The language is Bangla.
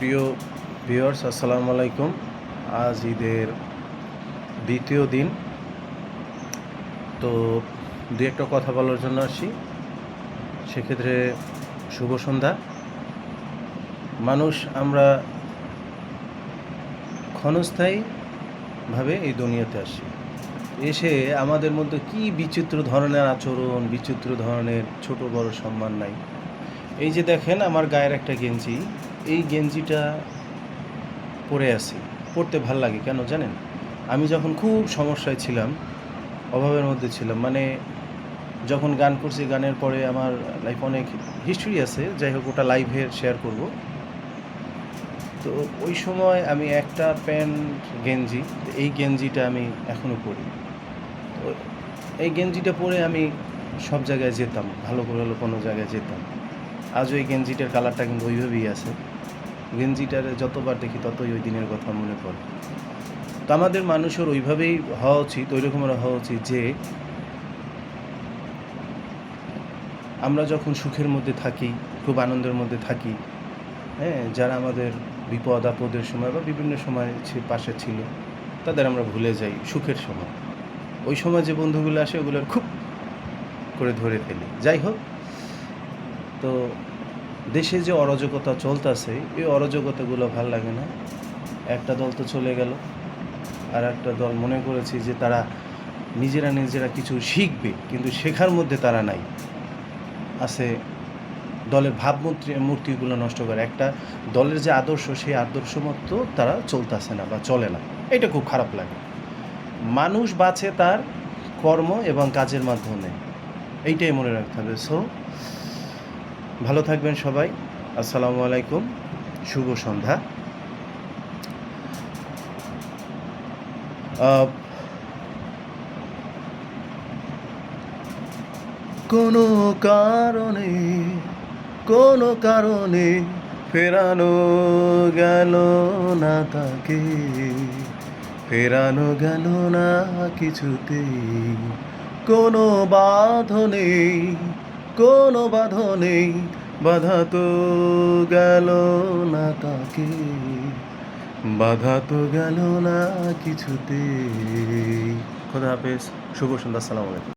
প্রিয় ভিউয়ার্স, আসসালামু আলাইকুম। আজ ঈদের দ্বিতীয় দিন। তো দু একটা কথা বলার জন্য আসি। সেক্ষেত্রে শুভ সন্ধ্যা। আমরা ক্ষণস্থায়ীভাবে এই দুনিয়াতে আসি। এসে আমাদের মধ্যে কি বিচিত্র ধরনের আচরণ, বিচিত্র ধরনের ছোট বড় সম্মান নাই। এই যে দেখেন আমার গায়ের একটা গেঞ্জি, এই গেঞ্জিটা পরে আছি, পরতে ভাল লাগে কেন জানেন? আমি যখন খুব সমস্যায় ছিলাম, অভাবের মধ্যে ছিলাম, মানে যখন গান করছি, গানের পরে আমার লাইফ অনেক হিস্ট্রি আছে, যাই হোক ওটা লাইভে শেয়ার করব। তো ওই সময় আমি একটা প্যান্ট গেঞ্জি, এই গেঞ্জিটা আমি এখনও পরি। তো এই গেঞ্জিটা পরে আমি সব জায়গায় যেতাম, ভালো করে হলো কোনো জায়গায় যেতাম। আজও এই গেঞ্জিটার কালারটা কিন্তু ওইভাবেই আছে। গেঞ্জিটার যতবার দেখি ততই ওই দিনের কথা মনে পড়ে। তো আমাদের মানুষের ওইভাবেই হওয়া উচিত, ওই রকমের হওয়া উচিত যে আমরা যখন সুখের মধ্যে থাকি, খুব আনন্দের মধ্যে থাকি, হ্যাঁ, যারা আমাদের বিপদ আপদের সময় বা বিভিন্ন সময় পাশে ছিল, তাদের আমরা ভুলে যাই সুখের সময়। ওই সময় যে বন্ধুগুলো আসে ওগুলোর খুব করে ধরে ফেলি। যাই হোক, তো দেশে যে অরাজকতা চলতেছে, এই অরাজকতাগুলো ভাল লাগে না। একটা দল তো চলে গেল, আর একটা দল মনে করেছি যে তারা নিজেরা কিছু শিখবে, কিন্তু শেখার মধ্যে তারা নাই। আছে দলের মূর্তিগুলো নষ্ট করে। একটা দলের যে আদর্শ, সেই আদর্শ মতো তারা চলতেছে না বা চলে না। এটা খুব খারাপ লাগে। মানুষ বাঁচে তার কর্ম এবং কাজের মাধ্যমে, এইটাই মনে রাখতে হবে। সো ভালো থাকবেন সবাই। আসসালামু আলাইকুম, শুভ সন্ধ্যা। কোনো কারণে ফেরানো গেল না তাকে, ফেরানো গেল না কিছুতেই। কোনো বাঁধনে বাধা তো গেল না তাকে, বাধা তো গেল না কিছুতেই। খোদা হাফেজ, শুভ সন্ধ্যা, আসসালামু আলাইকুম।